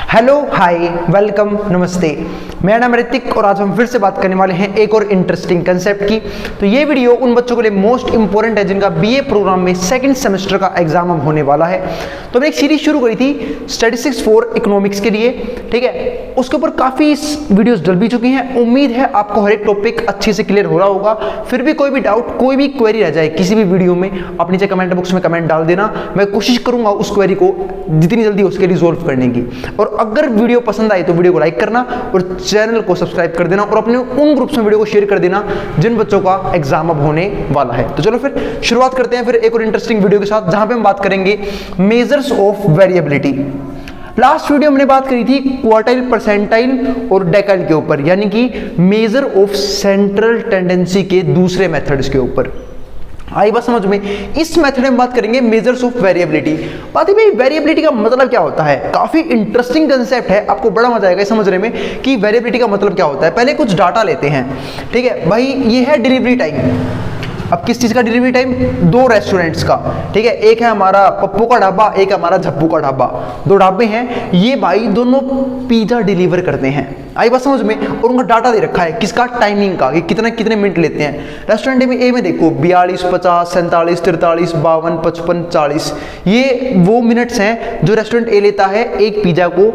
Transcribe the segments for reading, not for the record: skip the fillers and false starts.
Hello hi welcome नमस्ते। मेरा नाम ऋतिक और आज हम फिर से बात करने वाले हैं एक और इंटरेस्टिंग कंसेप्ट की। तो ये वीडियो उन बच्चों के लिए मोस्ट इंपॉर्टेंट है जिनका बीए प्रोग्राम में सेकंड सेमेस्टर का एग्जाम अब होने वाला है। तो मैंने एक सीरीज शुरू करी थी स्टैटिस्टिक्स फॉर इकोनॉमिक्स के लिए, ठीक है। उसके ऊपर काफ़ी वीडियोस डल भी चुकी हैं। उम्मीद है आपको हर एक टॉपिक अच्छे से क्लियर हो रहा होगा। फिर भी कोई भी डाउट, कोई भी क्वेरी रह जाए किसी भी वीडियो में, आप नीचे कमेंट बॉक्स में कमेंट डाल देना। मैं कोशिश करूंगा उस क्वेरी को जितनी जल्दी उसके रिजोल्व करने की। और अगर वीडियो पसंद आई तो वीडियो को लाइक करना और चैनल को सब्सक्राइब कर देना और अपने उन ग्रुप्स में वीडियो को शेयर कर देना जिन बच्चों का एग्जाम अब होने वाला है। तो चलो फिर शुरुआत करते हैं फिर एक और इंटरेस्टिंग वीडियो के साथ, जहां पे हम बात करेंगे measures of variability. Last video हमने बात करी थी क्वार्टाइल, परसेंटाइल और डेकाइल के ऊपर, यानी कि मेजर ऑफ सेंट्रल टेंडेंसी के दूसरे मेथड्स के ऊपर। आई बात समझ में। इस मेथड में बात करेंगे मेजर्स ऑफ वेरिएबिलिटी। बात है भाई वेरिएबिलिटी का मतलब क्या होता है। काफी इंटरेस्टिंग कंसेप्ट है, आपको बड़ा मजा आएगा समझने में कि वेरिएबिलिटी का मतलब क्या होता है। पहले कुछ डाटा लेते हैं, ठीक है भाई। ये है डिलीवरी टाइम। अब किस चीज का डिलीवरी टाइम? दो रेस्टोरेंट्स का, ठीक है। एक है हमारा पप्पू का ढाबा, एक हमारा झप्पू का ढाबा। दो ढाबे हैं, ये भाई दोनों पिज्जा डिलीवर करते हैं। आई बात समझ में। और उनका डाटा दे रखा है किसका? टाइमिंग का, कि कितने कितने मिनट लेते हैं। रेस्टोरेंट में ए में देखो 42, 50, 47, 43, 52, 55, 40, ये वो मिनट्स हैं जो रेस्टोरेंट ए लेता है एक पिज्जा को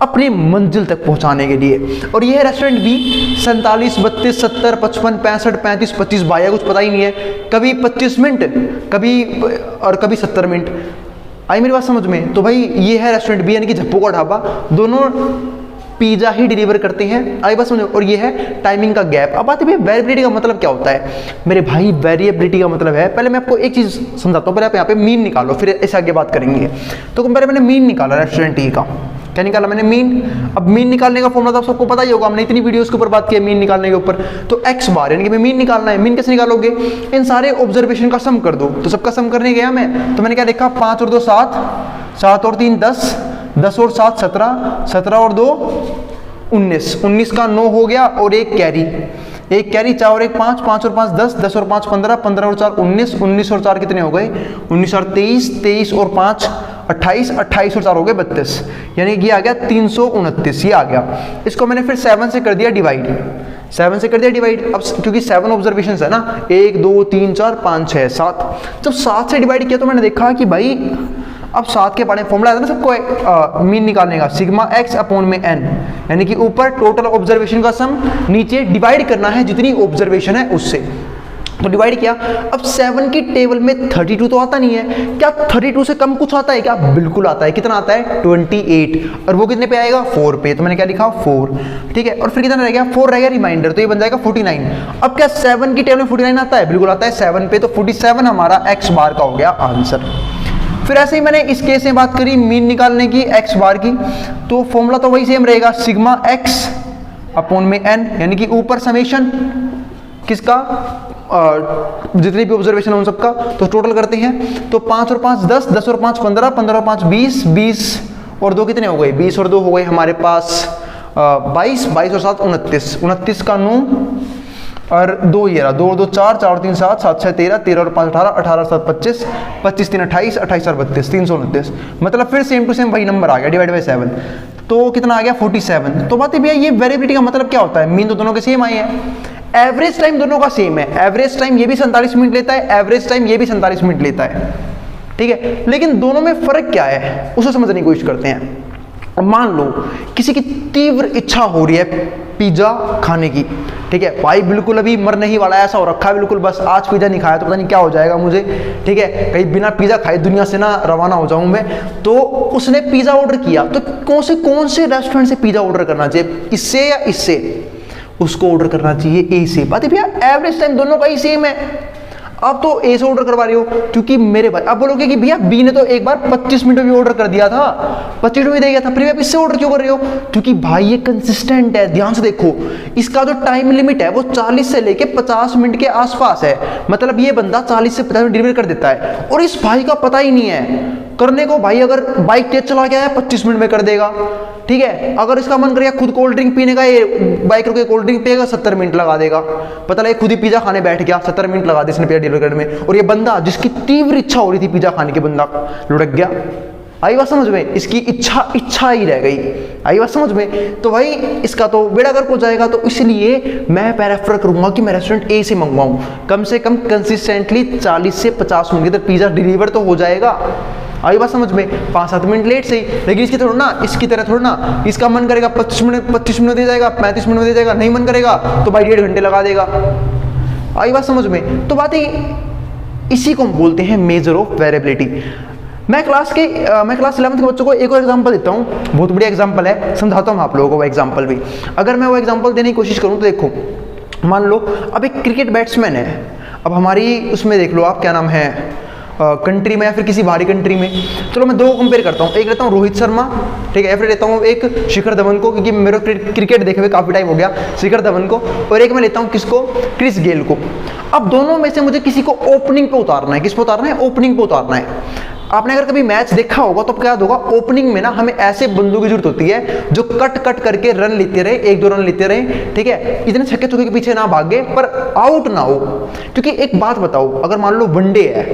अपनी मंजिल तक पहुंचाने के लिए। और यह रेस्टोरेंट भी 47, 32, 70, 55, 65, 35, 25, भाई कुछ पता ही नहीं है। कभी 25 मिनट, कभी 70 मिनट। आई मेरी बात समझ में। तो भाई ये है रेस्टोरेंट बी, यानी कि झप्पू का ढाबा, दोनों पिज्जा ही डिलीवर करते हैं। आई बात समझो। और ये है टाइमिंग का गैप। अब बात है वेरिएबिलिटी का मतलब क्या होता है मेरे भाई। वेरिएबिलिटी का मतलब है, पहले मैं आपको एक चीज समझाता हूँ। पहले आप यहाँ पे मीन निकालो, फिर ऐसे आगे बात करेंगे। तो पहले मैंने मीन निकाला रेस्टोरेंट ई का। क्या निकाला मैंने? मीन। अब मीन निकालने का फॉर्मूला तो आप सबको पता ही होगा, हमने इतनी वीडियोस के ऊपर बात की है मीन निकालने के ऊपर। तो एक्स बार, यानी कि मीन निकालना है। मीन कैसे निकालोगे? इन सारे ऑब्जर्वेशन का सम कर दो। तो सबका सम करने गया मैं, तो मैंने क्या देखा? 5 और 2 7, 7 और 3 10, 10 और 7 17, 17 और 2 19, 19 का 9 हो गया और एक कैरी 4 और 1 5, 5 और 5 10, 10 और 5 15, 15 और 4 19, 19 और 4 कितने हो गए? 19 और 23, 23 और 5 28, 28 और 4 हो गए 32, यानी कि आ गया 329। ये आ गया। इसको मैंने फिर 7 से कर दिया डिवाइड। 7 से कर दिया डिवाइड। अब क्योंकि 7 ऑब्जर्वेशन है ना, 1 2 3 4 5 6 7, जब 7 से डिवाइड किया तो मैंने देखा कि भाई अब 7 के बारे में फॉर्मूला आता है ना सबको मीन निकालने का, सिग्मा एक्स अपॉन में एन, यानी कि ऊपर टोटल ऑब्जर्वेशन का सम, नीचे डिवाइड करना है जितनी ऑब्जर्वेशन है उससे। तो डिवाइड किया। अब 7 की टेबल में 32 तो आता नहीं है। क्या 32 से कम कुछ आता है क्या? बिल्कुल आता है। कितना आता है? 28। और वो कितने पे आएगा? 4 पे। तो मैंने क्या लिखा? 4, ठीक है। और फिर कितना रह गया? 4 रह गया रिमाइंडर, तो ये बन जाएगा 49। अब क्या 7 की टेबल में 49 आता है? बिल्कुल आता है 7 पे। तो 47 हमारा एक्स बार का हो गया आंसर। फिर ऐसे ही मैंने इस केस में बात करी मीन निकालने की एक्स बार की, तो फॉर्मूला तो वही सेम रहेगा, सिग्मा एक्स अपॉन में एन, यानी कि ऊपर समेशन किसका? जितनी भी ऑब्जर्वेशन है उन सबका। तो टोटल करते हैं तो 5 और 5 10, 10 और 5 15, 15 और 5 20, 20 और 2 कितने हो गए? 20 और 2 हो गए हमारे पास 22, 22 और 7 29, 29 का 9 और 2 ये रहा, 2 और 2 4, 4 और 3 7, 7 6 13, 13 और 5 18, 18 और 7 25, 25 3 28, 28 और 32, 329। मतलब फिर सेम टू सेम वही नंबर आ गया डिवाइड बाई 7। तो कितना आ गया? 47। तो बात है भैया ये वेरिएबिलिटी का मतलब क्या होता है? मीन तो दोनों के सेम आए हैं। एवरेज टाइम दोनों का सेम है। एवरेज टाइम ये भी 47 मिनट लेता है, एवरेज टाइम ये भी 47 मिनट लेता है, ठीक है। लेकिन दोनों में फर्क क्या है उसे समझने की कोशिश करते हैं। अब मान लो किसी की तीव्र इच्छा हो रही है पिज्जा खाने की, ठीक है भाई, बिल्कुल अभी मरने ही वाला है, ऐसा हो रखा है बिल्कुल, बस आज पिज्जा नहीं खाया तो पता नहीं क्या हो जाएगा मुझे, ठीक है, कहीं बिना पिज्जा खाए दुनिया से ना रवाना हो जाऊं मैं। तो उसने पिज्जा ऑर्डर किया, तो कौन से रेस्टोरेंट से पिज्जा ऑर्डर करना चाहिए? इससे या इससे? उसको ऑर्डर करना चाहिए ए से। बात है भैया एवरेज टाइम दोनों का ही सेम है। आप तो ए से ऑर्डर करवा रहे हो क्योंकि मेरे भाई, आप बोलोगे कि भैया बी ने तो एक बार 25 मिनट में भी ऑर्डर कर दिया था, 25 मिनट में दे गया था, फिर आप इससे ऑर्डर क्यों कर रहे हो? क्योंकि भाई ये कंसिस्टेंट है। ध्यान से देखो, इसका जो टाइम लिमिट है वो 40 से लेके 50 मिनट के आसपास है। मतलब ये बंदा 40 से 50 मिनट डिलीवर कर देता है और इस भाई का पता ही नहीं है करने को। भाई अगर बाइक तेज चला गया है 25 मिनट में कर देगा, ठीक है। अगर इसका मन करेगा खुद कोल्ड ड्रिंक पीने का, ये बाइक रुके कोल्ड ड्रिंक पिएगा 70 मिनट लगा देगा। पता लगे खुद ही पिज्जा खाने बैठ गया, 70 मिनट लगा दे इसने पिज्जा डिलीवर करने में। और ये बंदा जिसकी तीव्र इच्छा हो रही थी पिज्जा खाने की, बंदा लुढ़क गया। आई बात समझ में, इसकी इच्छा ही रह गई। आई बात समझ में, तो भाई इसका तो बेड़ा गर्क हो जाएगा। तो इसलिए मैं प्रेफर करूंगा कि मैं रेस्टोरेंट ए से मंगवाऊं, कम से कम कंसिस्टेंटली 40 से 50 मिनट के अंदर पिज्जा डिलीवर तो हो जाएगा। आई बात समझ में, 5-7 मिनट लेट से। लेकिन इसकी थोड़ा ना, इसकी तरह थोड़ा ना, इसका मन करेगा 25 मिनट दे जाएगा, 35 मिनट में दे जाएगा, नहीं मन करेगा तो भाई 1.5 घंटे लगा देगा। आई बात समझ में, तो बात इसी को हम बोलते हैं मेजर ऑफ वेरिएबिलिटी। मैं क्लास 11th के बच्चों को एक और एग्जांपल देता हूँ, बहुत बढ़िया एग्जांपल है, समझाता हूँ आप लोगों को वो एग्जांपल भी। अगर मैं वो एग्जांपल देने की कोशिश करूँ तो देखो, मान लो अब एक क्रिकेट बैट्समैन है, अब हमारी उसमें देख लो आप, क्या नाम है, कंट्री में या फिर किसी बाहरी कंट्री में। चलो मैं दो कंपेयर करता हूँ, एक लेता हूँ रोहित शर्मा, ठीक है, या फिर लेता हूँ एक शिखर धवन को, क्योंकि मेरे क्रिकेट देखे हुए काफ़ी टाइम हो गया, शिखर धवन को, और एक मैं लेता हूँ किसको, क्रिस गेल को। अब दोनों में से मुझे किसी को ओपनिंग पे उतारना है। किस पे उतारना है? ओपनिंग पे उतारना है। आपने अगर कभी मैच देखा होगा तो क्या होगा, ओपनिंग में ना हमें ऐसे बंदों की जरूरत होती है जो कट करके रन लेते रहे, 1-2 रन लेते रहे, ठीक है, इतने छक्के चौके के पीछे ना भागे पर आउट ना हो। क्योंकि एक बात बताओ, अगर मान लो वनडे है,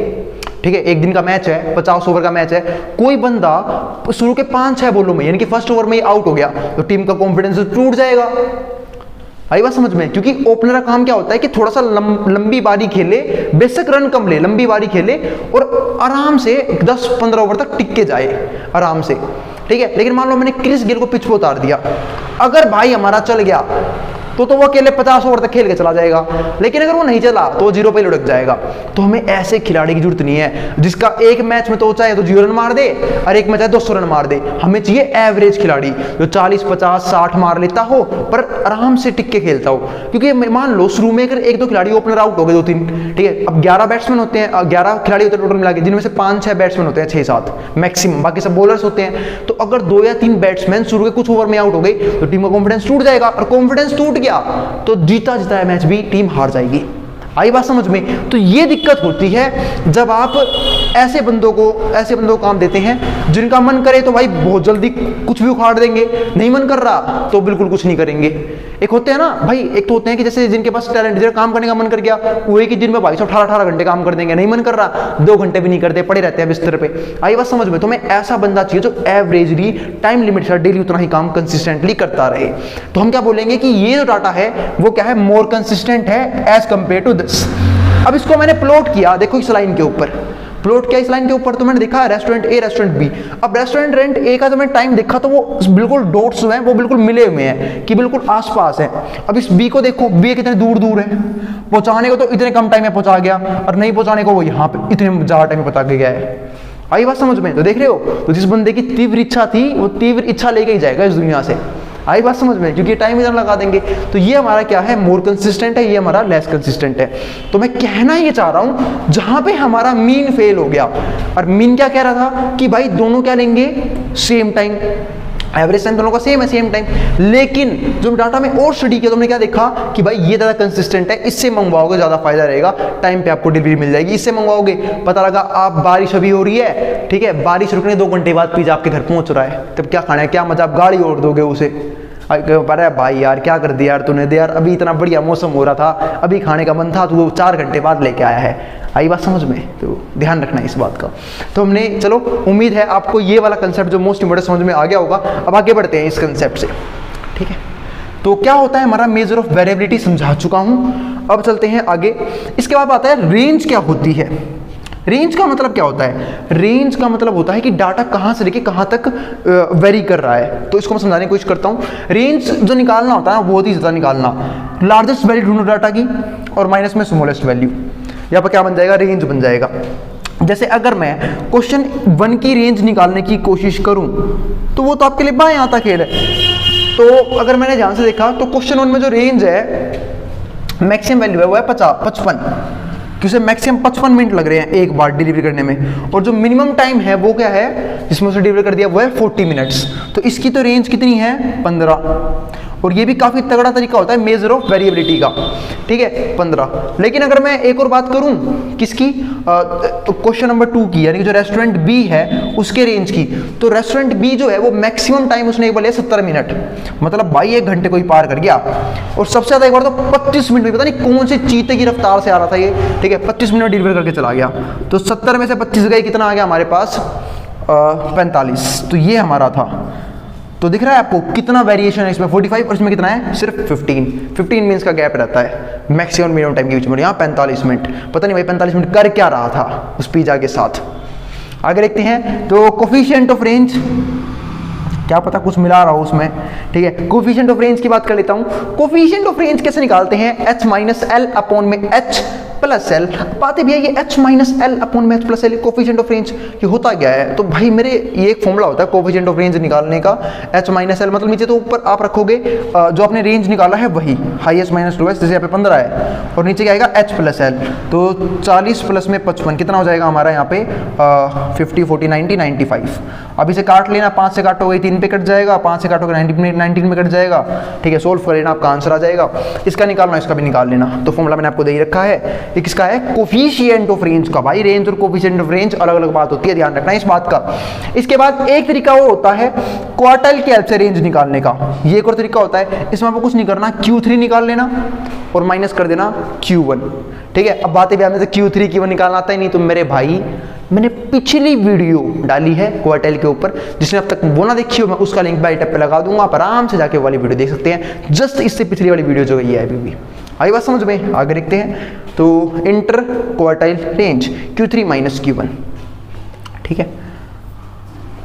ठीक है, एक दिन का मैच है, 50 ओवर का मैच है, कोई बंदा शुरू के 5-6 बॉलों में यानी कि फर्स्ट ओवर में ही आउट हो गया तो टीम का कॉन्फिडेंस टूट जाएगा। आई बात समझ में, क्योंकि ओपनर का काम क्या होता है कि थोड़ा सा लंबी बारी खेले, बेशक रन कम ले, लंबी बारी खेले और आराम से 10-15 ओवर तक टिक के जाए आराम से, ठीक है। लेकिन मान लो मैंने क्रिस गेल को पिच पे उतार दिया, अगर भाई हमारा चल गया तो वो अकेले 50 ओवर तक खेल के चला जाएगा, लेकिन अगर वो नहीं चला तो 0 पे लुढ़क जाएगा। तो हमें ऐसे खिलाड़ी की जरूरत नहीं है जिसका एक मैच में तो चाहे तो 0 रन मार दे और एक में चाहे 200 रन मार दे। हमें चाहिए एवरेज खिलाड़ी जो 40, 50, 60 मार लेता हो पर आराम से टिक के खेलता हो। क्योंकि मान लो शुरू में अगर 1-2 खिलाड़ी ओपनर आउट हो गए, 2-3, ठीक है, अब 11 बैट्समैन होते हैं, 11 खिलाड़ी होते हैं टोटल मिला के, जिनमें से 5-6 बैट्समैन होते हैं, 6-7 मैक्सिमम, बाकी सब बॉलर्स होते हैं। तो अगर 2 या 3 बैट्समैन शुरू के कुछ ओवर में आउट हो गए तो टीम का कॉन्फिडेंस टूट जाएगा, और कॉन्फिडेंस टूट गया तो जीता जिताया मैच भी टीम हार जाएगी। आई बात समझ में, तो ये दिक्कत होती है जब आप ऐसे बंदों को काम देते हैं जिनका मन करे तो भाई बहुत जल्दी कुछ भी उखाड़ देंगे, नहीं मन कर रहा तो बिल्कुल कुछ नहीं करेंगे। एक होते हैं ना भाई, एक तो होते हैं कि जैसे जिनके पास टैलेंट, जिनका काम करने का मन कर गया वो एक ही दिन में भाई 18 घंटे काम कर देंगे, नहीं मन कर रहा 2 घंटे भी नहीं करते, पड़े रहते हैं बिस्तर पे। आई बात समझ में, तो हमें ऐसा बंदा चाहिए जो एवरेजली टाइम लिमिट से डेली उतना ही काम कंसिस्टेंटली करता रहे। तो हम क्या बोलेंगे कि ये जो डाटा है वो क्या है, मोर कंसिस्टेंट है एज कंपेयर टू दिस। अब इसको मैंने प्लॉट किया, देखो इस लाइन के ऊपर प्लॉट किया, इस लाइन के ऊपर तो मैंने देखा रेस्टोरेंट ए, रेस्टोरेंट बी। अब रेस्टोरेंट ए का जब मैंने टाइम देखा तो वो बिल्कुल डॉट्स जो हैं वो बिल्कुल मिले हुए हैं कि बिल्कुल आसपास है। अब इस बी को देखो, बी कितने दूर है, पहुंचाने को तो इतने कम टाइम में पहुंचा गया और नहीं पहुंचाने को वो यहाँ पे इतने ज्यादा टाइम में पहुंचा के गया है। आई बात समझ में, तो देख रहे हो, तो जिस बंदे की तीव्र इच्छा थी वो तीव्र इच्छा लेके ही जाएगा इस दुनिया से। आई बात समझ में, क्योंकि टाइम इधर लगा देंगे। तो ये हमारा क्या है, मोर कंसिस्टेंट है, ये हमारा लेस कंसिस्टेंट है। तो मैं कहना ये चाह रहा हूं जहां पे हमारा मीन फेल हो गया, और मीन क्या कह रहा था कि भाई दोनों क्या लेंगे, सेम टाइम, एवरेज टाइम दोनों का सेम है, सेम टाइम। लेकिन जो डाटा में और स्टडी किया तो हमने क्या देखा कि भाई ये ज़्यादा कंसिस्टेंट है, इससे मंगवाओगे ज़्यादा फायदा रहेगा, टाइम पे आपको डिलीवरी मिल जाएगी। इससे मंगवाओगे, पता लगा आप बारिश अभी हो रही है, ठीक है, बारिश रुकने 2 घंटे बाद पिज़्ज़ा आपके घर पहुंच रहा है, तब क्या खाना है, क्या मजा, आप गाड़ी ओढ़ दोगे उसे। अरे भाई यार क्या कर दिया यार तूने, दे यार अभी इतना बढ़िया मौसम हो रहा था, अभी खाने का मन था, तू 4 घंटे बाद लेके आया है। आई बात समझ में, तो ध्यान रखना इस बात का। तो हमने, चलो उम्मीद है आपको ये वाला कंसेप्ट जो मोस्ट इंपोर्टेंट समझ में आ गया होगा। अब आगे बढ़ते हैं इस कंसेप्ट से, ठीक है। तो क्या होता है, हमारा मेजर ऑफ वेरिएबिलिटी समझा चुका हूं, अब चलते हैं आगे। इसके बाद आता है रेंज क्या होती है। रेंज का मतलब क्या होता है, रेंज का मतलब होता है कि डाटा कहां से लेके कहां तक वेरी कर रहा है। तो इसको मैं समझाने की कोशिश करता हूं। रेंज जो निकालना होता है बहुत ही ज्यादा निकालना, लार्जेस्ट वैल्यू ढूंढो डाटा की और माइनस में स्मॉलेस्ट वैल्यू, यहाँ पर क्या बन जाएगा, रेंज बन जाएगा। जैसे अगर मैं क्वेश्चन 1 की रेंज निकालने की कोशिश करूं तो वो तो आपके लिए बाएं आता खेल है। तो अगर मैंने ध्यान से देखा तो क्वेश्चन 1 में जो रेंज है, मैक्सिमम वैल्यू है वो है 55, क्योंकि मैक्सिमम 55 मिनट लग रहे हैं एक बार डिलीवरी करने में, और जो मिनिमम टाइम है वो क्या है जिसमें उसे डिलीवर कर दिया वो है 40 मिनट्स। तो इसकी तो रेंज कितनी है, 15। और ये भी काफी तगड़ा तरीका होता है मेजर ऑफ वेरिएबिलिटी का, ठीक है, 15। लेकिन अगर मैं एक और बात करूं किसकी, क्वेश्चन नंबर 2 की, यानी कि जो रेस्टोरेंट बी है उसके रेंज की, तो रेस्टोरेंट बी जो है वो मैक्सिमम टाइम उसने एक बार लिया 70 मिनट, मतलब भाई 1 घंटे को ही पार कर गया। और सबसे ज्यादा एक बार तो 25 मिनट में, पता नहीं कौन से चीते की रफ्तार से आ रहा था ये, ठीक है, 25 मिनट डिलीवर करके चला गया। तो 70 में से 25 गए, कितना आ गया हमारे पास, 45, तो ये हमारा था। तो दिख रहा है आपको कितना वेरिएशन है इसमें 45 और इसमें कितना है सिर्फ 15 मिनट्स का गैप रहता है मैक्सिमम मिनिमम टाइम के बीच में। यहाँ 45 मिनट, पता नहीं भाई 45 मिनट कर क्या रहा था उस पिज्जा के साथ। आगे देखते हैं, तो कोफिशिएंट ऑफ रेंज, क्या पता कुछ मिला रहा हो उसमें, ठीक है। कोफिशिएंट ऑफ रेंज की बात कर लेता हूं। कोफिशिएंट ऑफ रेंज कैसे निकालते हैं, h माइनस एल अपॉन में h प्लस एल। बातें भैया ये h माइनस एल अपॉन में h plus L coefficient of range ये होता क्या है, तो भाई मेरे ये एक फॉर्मूला होता है कोफिशिएंट ऑफ रेंज निकालने का, h माइनस एल मतलब नीचे तो ऊपर आप रखोगे जो आपने रेंज निकाला है वही हाईएस्ट माइनस लोएस्ट, जैसे यहाँ पे 15 है और नीचे क्या आएगा h प्लस एल, तो 40 प्लस में 55 कितना हो जाएगा हमारा यहाँ पे 50 40 90 95। अब इसे काट लेना, 5 से काटोगे 3 पे कट जाएगा, 5 से काटोगे 19 में कट जाएगा, ठीक है। सोल्व कर लेना, आपका आंसर आ जाएगा। इसका निकालना, इसका भी निकाल लेना। तो फॉर्मूला मैंने आपको दे ही रखा है, ये किसका है कोफिशिएंट ऑफ रेंज का। भाई रेंज और कोफिशिएंट ऑफ रेंज अलग अलग बात होती है, ध्यान रखना इस बात का। इसके बाद एक तरीका वो होता है क्वार्टाइल की हेल्प से रेंज निकालने का, ये एक और तरीका होता है। इसमें आपको कुछ नहीं करना, Q3 निकाल लेना और माइनस कर देना Q1, ठीक है। अब बातें भी हमें से Q3 Q1 निकालना आता ही नहीं, तो मेरे भाई मैंने पिछली वीडियो डाली है क्वार्टाइल के ऊपर, जिसने अब तक वो ना देखी हो, मैं उसका लिंक बाई टैप पे लगा दूंगा, आप आराम से जाके वाली वीडियो देख सकते हैं। जस्ट इससे पिछली वाली वीडियो जो ये है अभी भी आई बात समझ में। आगे देखते हैं, तो inter quartile range Q3 minus Q1, ठीक है।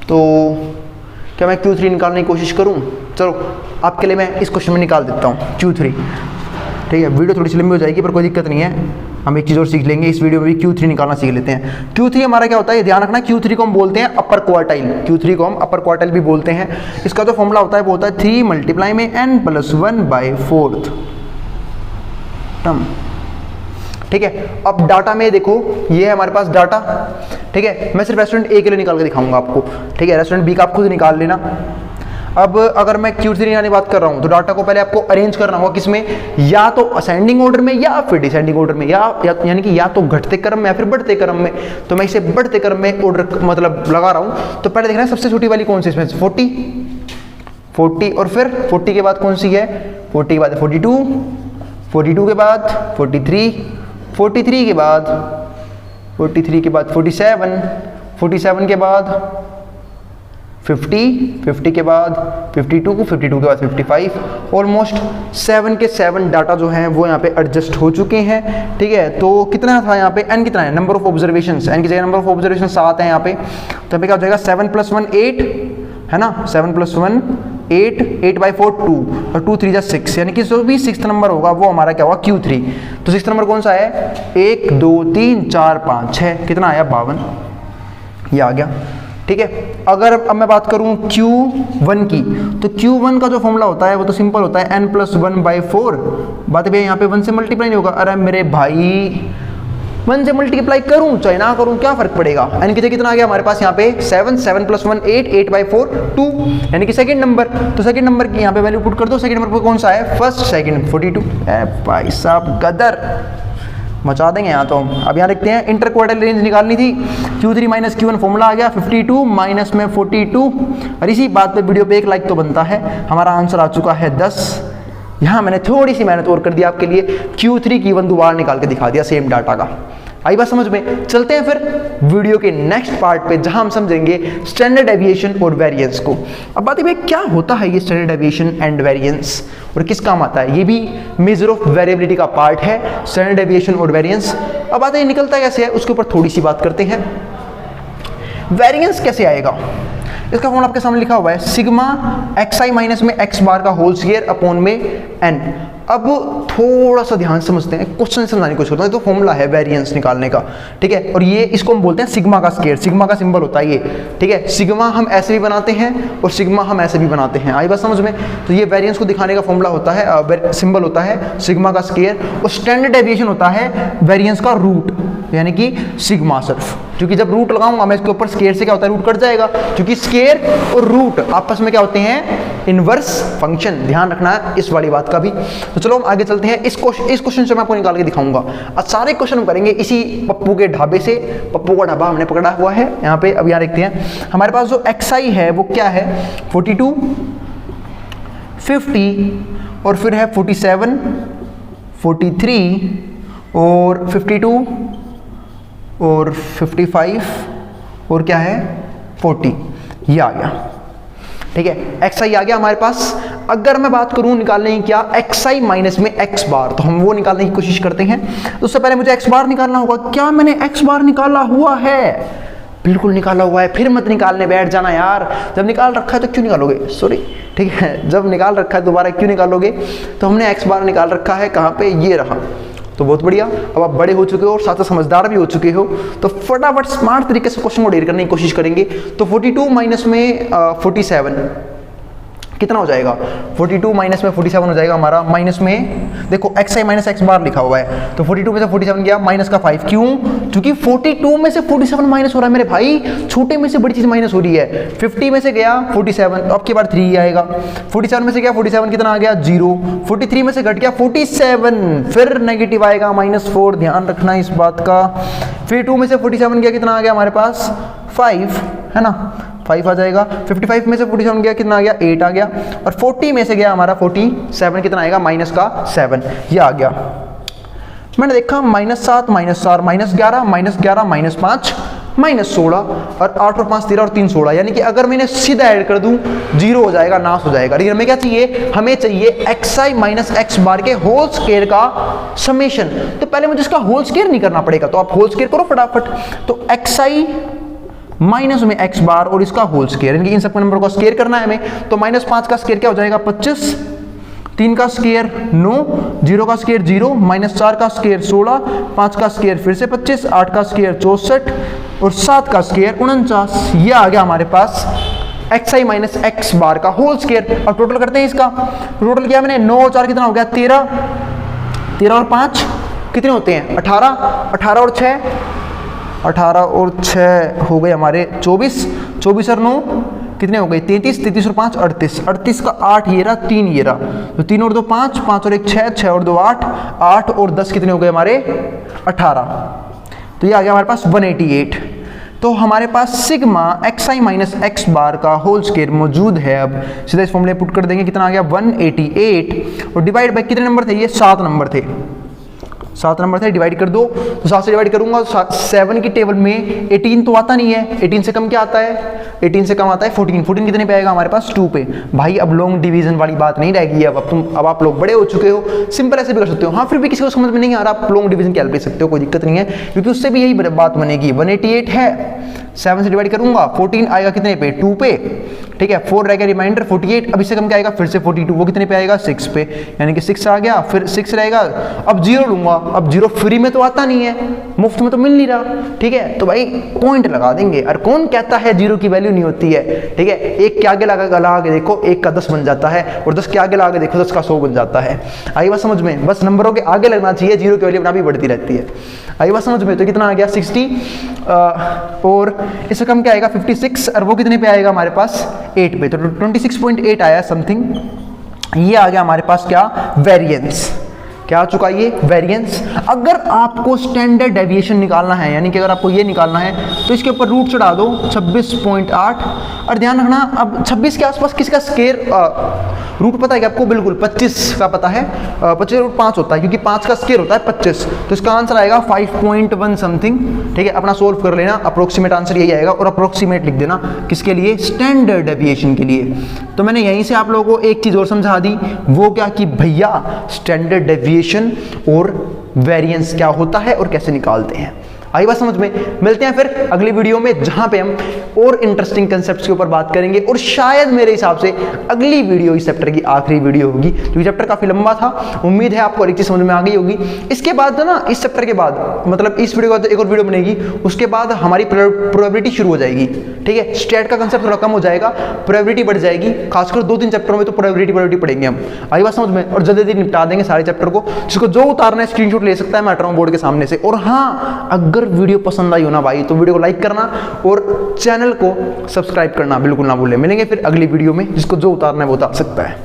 तो क्या मैं Q3 निकालने की कोशिश करूं, चलो आपके लिए मैं इस क्वेश्चन में निकाल देता हूं Q3, ठीक है। वीडियो थोड़ी सी लंबी हो जाएगी पर कोई दिक्कत नहीं है, हम एक चीज़ और सीख लेंगे इस वीडियो में भी, Q3 निकालना सीख लेते हैं। Q3 हमारा क्या होता है, ध्यान रखना, Q3 को हम बोलते हैं अपर क्वार्टाइल, Q3 को हम अपर क्वार्टाइल भी बोलते हैं। इसका जो फॉर्मूला होता है वो होता है 3 मल्टीप्लाई में n+1/4 टर्म, ठीक है। अब डाटा में देखो, ये है हमारे पास डाटा, ठीक है। मैं सिर्फ रेस्टोरेंट ए के लिए निकाल के दिखाऊंगा आपको, ठीक है। रेस्टोरेंट बी का आप खुद निकाल लेना। अब अगर मैं Q3 निकालने की बात कर रहा हूँ तो डाटा को पहले आपको अरेंज करना होगा किसमें, या तो असेंडिंग ऑर्डर में या फिर डिसेंडिंग ऑर्डर में, यानी कि या तो घटते क्रम में या फिर बढ़ते क्रम में। तो मैं इसे बढ़ते क्रम में ऑर्डर मतलब लगा रहा हूँ। तो पहले देखना है सबसे छोटी वाली कौन सी, इसमें 40 और फिर 40 के बाद कौन सी है, 40 के बाद 42 के बाद 43 के बाद 47 के बाद 50 के बाद 52 के बाद 55। ऑलमोस्ट 7 के 7 डाटा जो हैं वो यहाँ पे एडजस्ट हो चुके हैं, ठीक है। तो कितना था यहाँ पे, n कितना है, नंबर ऑफ ऑब्जर्वेशन, n की जगह नंबर ऑफ ऑब्जर्वेशन 7 है यहाँ पे। तो यहाँ पे क्या हो जाएगा 7 + 1 8 है ना, 7 + 1 8, 8/4 2 और 2 3 6, यानी कि जो भी 6th नंबर होगा वो हमारा क्या होगा Q3। तो 6th नंबर कौन सा है, 1 2 3 4 5 6, कितना आया 52, ये आ गया, ठीक है। अगर अब मैं बात करूं Q1 की, तो Q1 का जो फॉर्मूला होता है वो तो सिंपल होता है n+1/4। बात भैया यहाँ पे 1 से मल्टीप्लाई नहीं होगा, अरे मेरे भाई 1 से मल्टीप्लाई करूं चाहे ना करूं क्या फर्क पड़ेगा। n की जगह कितना आ गया हमारे पास यहाँ पे 7 + 1 8, 8/4 2, यानी कि सेकंड नंबर। तो सेकंड नंबर की यहाँ पे वैल्यू पुट कर दो। सेकंड नंबर पर कौन सा है, फर्स्ट सेकंड 42। भाई साहब गदर मचा देंगे यहाँ तो हम। अब यहाँ देखते हैं, इंटर क्वार्टाइल रेंज निकालनी थी, Q3 माइनस Q1 फॉर्मूला आ गया 52 माइनस में 42। और इसी बात पे वीडियो पे एक लाइक तो बनता है। हमारा आंसर आ चुका है 10। यहाँ मैंने थोड़ी सी मेहनत और कर दी आपके लिए, Q3 Q1 दोबारा निकाल के दिखा दिया सेम डाटा का। आई बात समझ में। चलते हैं फिर वीडियो के नेक्स्ट पार्ट पे, जहां हम समझेंगे स्टैंडर्ड डेविएशन और वेरिएंस को। अब बात है क्या होता है ये स्टैंडर्ड डेविएशन एंड वेरिएंस और किस काम आता है, ये भी मेजर ऑफ वेरिएबिलिटी का पार्ट है, स्टैंडर्ड डेविएशन और वेरिएंस। अब बात है निकलता कैसे है, उसके ऊपर थोड़ी सी बात करते हैं। वेरिएंस कैसे आएगा, इसका फॉर्मूला आपके सामने लिखा हुआ है, सिग्मा xi माइनस में x बार का होल स्क्वायर अपॉन में n। अब थोड़ा सा ध्यान समझते हैं, क्वेश्चन समझाने की कोशिश करते हैं। तो फॉर्मूला है वेरिएंस निकालने का, ठीक है। और ये इसको हम बोलते हैं सिग्मा का स्क्वायर, सिग्मा का सिंबल होता है ये, ठीक है। सिग्मा हम ऐसे भी बनाते हैं और सिग्मा हम ऐसे भी बनाते हैं, आई बात समझ में। तो ये वेरिएंस को दिखाने का फॉर्मूला होता है, सिंबल होता है सिग्मा का स्क्वायर। और स्टैंडर्ड डेविएशन होता है वेरिएंस का रूट, यानी कि सिग्मा सिर्फ, क्योंकि जब रूट लगाऊंगा मैं इसके ऊपर स्क्वायर से क्या होता है, रूट कट जाएगा, क्योंकि स्क्वायर और रूट आपस में क्या होते हैं, इनवर्स फंक्शन। ध्यान रखना है इस वाली बात का भी। तो चलो हम आगे चलते हैं। इस क्वेश्चन से मैं आपको निकाल के दिखाऊंगा और सारे क्वेश्चन हम करेंगे इसी पप्पू के ढाबे से। पप्पू का ढाबा हमने पकड़ा हुआ है यहाँ पे। अब यहाँ देखते हैं हमारे पास जो xi है वो क्या है, 42, 50 और फिर है 47, 43 और 52 और 55 और क्या है 40, ये आ गया। ठीक है, एक्स आई आ गया हमारे पास। अगर मैं बात करूं निकालने की क्या, एक्स आई माइनस में एक्स बार, तो हम वो निकालने की कोशिश करते हैं। तो उससे पहले मुझे एक्स बार निकालना होगा। क्या मैंने एक्स बार निकाला हुआ है? बिल्कुल निकाला हुआ है। फिर मत निकालने बैठ जाना यार, जब निकाल रखा है तो क्यों निकालोगे, सॉरी। ठीक है, जब निकाल रखा है दोबारा क्यों निकालोगे। तो हमने एक्स बार निकाल रखा है, कहाँ पे, ये रहा। तो बहुत बढ़िया, अब आप बड़े हो चुके हो और साथ साथ समझदार भी हो चुके हो, तो फटाफट स्मार्ट तरीके से क्वेश्चन को डील करने की कोशिश करेंगे। तो 42 माइनस में 47 कितना हो जाएगा, 42 माइनस में 47 हो जाएगा हमारा। माइनस में देखो एक्स आई माइनस एक्स बार लिखा हुआ है, तो 42 में से 47 गया, माइनस का 5। क्यों? क्योंकि 42 में से 47 माइनस हो रहा है मेरे भाई, छोटे में से बड़ी चीज माइनस हो रही है। 50 में से गया 47, अब की बार 3 आएगा। 47 में से गया 47, कितना आ गया 0। 43 में से घट गया 47, फिर नेगेटिव आएगा -4, ध्यान रखना इस बात का। फिर 2 में से 47 गया, कितना आ गया हमारे पास 5, है ना, 5 आ जाएगा। 55 में से 47 गया, कितना आ गया 8 आ गया। और 40 में से गया हमारा 47, कितना आएगा माइनस का 7, ये आ गया। मैंने देखा -7 -4 -11 -11 -5 -16 और 8 और 5 13 और 3 16, यानी कि अगर मैंने सीधा ऐड कर दूं 0 हो जाएगा, नाश हो जाएगा। लेकिन हमें क्या चाहिए, हमें चाहिए एक्स आई माइनस एक्स बार के होल स्क्वायर का समेशन। तो पहले मुझे इसका होल स्क्वायर नहीं करना पड़ेगा, तो आप होल स्क्वायर करो फटाफट। तो एक्स आई माइनस में एक्स बार और इसका होल स्क्वायर, यानी कि इन सबके नंबर को स्क्वायर करना है हमें। तो -5 का स्क्वायर क्या हो जाएगा 25, 3 का स्क्वायर 9, 0 का स्क्वायर 0, -4 का स्क्वायर 16, 5 का स्क्वायर फिर से 25, 8 का स्क्वायर 64 और 7 का स्क्वायर 49। ये आ गया हमारे पास एक्स आई माइनस एक्स बार का होल स्क्वायर। अब टोटल करते हैं इसका। टोटल किया मैंने 9 और 4 कितना हो गया 13, 13 और 5 कितने होते हैं 18, 18 और 6 18 और 6 हो गए हमारे 24, 24 और 9 कितने हो गए 33, 33 और 5 38, 38 का 8 ये रहा, 3 ये रहा, तो 3 और 2 5, 5 और 1 6, 6 और 2 8, 8 और 10 कितने हो गए हमारे 18। तो ये आ गया हमारे पास 188। तो हमारे पास सिग्मा एक्स आई माइनस एक्स बार का होल स्क्वायर मौजूद है। अब सीधा इस फॉर्मूले पुट कर देंगे, कितना आ गया 188 और डिवाइड बाय कितने नंबर थे, ये 7 नंबर थे, 7 नंबर थे, डिवाइड कर दो। तो 7 से डिवाइड करूंगा, 7 की टेबल में 18 तो आता नहीं है, 18 से कम क्या आता है, 18 से कम आता है 14, 14 कितने पे आएगा हमारे पास 2 पे। भाई अब लॉन्ग डिवीजन वाली बात नहीं रहेगी, अब आप लोग बड़े हो चुके हो, सिंपल ऐसे भी कर सकते हो। हाँ फिर भी किसी को समझ में नहीं आ रहा, आप लॉन्ग डिवीजन कैलकुलेट सकते हो, कोई दिक्कत नहीं है, क्योंकि उससे भी यही बात बनेगी। 188 है, 7 से डिवाइड करूंगा, 14 आएगा कितने पे 2 पे, ठीक है, 4 रहेगा रिमाइंडर 48, अब इससे कम क्या आएगा फिर से 42, वो कितने पे आएगा 6 पे, यानी कि 6 आ गया, फिर 6 रहेगा। अब 0 लूंगा, अब 0 फ्री में तो आता नहीं है, मुफ्त में तो मिल नहीं रहा, ठीक है, तो भाई पॉइंट लगा देंगे। और कौन कहता है 0 की वैल्यू नहीं होती है, ठीक है, 1 के आगे लगा के देखो 1 का 10 बन जाता है, और 10 के आगे लगा के देखो 10 का 100 बन जाता है। आई बात समझ में, बस नंबरों के आगे लगना चाहिए, 0 की वैल्यू अपना भी बढ़ती रहती है। आई बात समझ में, तो कितना आ गया 60 और इससे कम क्या आएगा 56, और वो कितने पे आएगा हमारे पास 8 पे, तो 26.8 आया समथिंग। ये आ गया हमारे पास क्या वेरिएंस, क्या आ चुका ये वेरिएंस। अगर आपको स्टैंडर्ड डेविएशन निकालना है, यानी कि अगर आपको ये निकालना है तो इसके ऊपर रूट चढ़ा दो 26.8, और ध्यान रखना अब 26 के आसपास किसका स्क्वायर रूट पता है कि आपको, बिल्कुल 25 का पता है, 25 रूट 5 होता है, क्योंकि 5 का स्क्वायर होता है 25, तो इसका आंसर आएगा 5.1 समथिंग, ठीक है, अपना सोल्व कर लेना, अप्रोक्सीमेट आंसर यही आएगा, और अप्रोक्सीमेट लिख देना किसके लिए, स्टैंडर्ड डेविएशन के लिए। तो मैंने यहीं से आप लोगों को एक चीज और समझा दी, वो क्या कि भैया स्टैंडर्ड डेविएशन और वेरिएंस क्या होता है और कैसे निकालते हैं। आई बात समझ में, मिलते हैं फिर अगली वीडियो में, जहां पे हम और इंटरेस्टिंग कंसेप्ट्स के ऊपर बात करेंगे, और शायद मेरे हिसाब से अगली वीडियो इस चैप्टर की आखिरी वीडियो होगी, क्योंकि चैप्टर काफी लंबा था। उम्मीद है आपको हर एक चीज समझ में आ गई होगी। इसके बाद ना, इस चैप्टर के बाद, मतलब इस वीडियो के बाद एक और वीडियो बनेगी, उसके बाद हमारी प्रोबेबिलिटी शुरू हो जाएगी, ठीक है, स्टैट का कंसेप्ट थोड़ा कम हो जाएगा, प्रोबेबिलिटी बढ़ जाएगी, खासकर 2-3 चैप्टरों में तो प्रोबेबिलिटी पढ़ेंगे हम। आई बात समझ में, और जल्दी निपटा देंगे सारे चैप्टर को, जिसको जो उतारना है स्क्रीनशॉट ले सकता है, मैं हट रहा हूं बोर्ड के सामने से। और हाँ, अगर वीडियो पसंद आई हो ना भाई, तो वीडियो को लाइक करना और चैनल को सब्सक्राइब करना बिल्कुल ना भूलें। मिलेंगे फिर अगली वीडियो में, जिसको जो उतारना है वो उतार सकता है।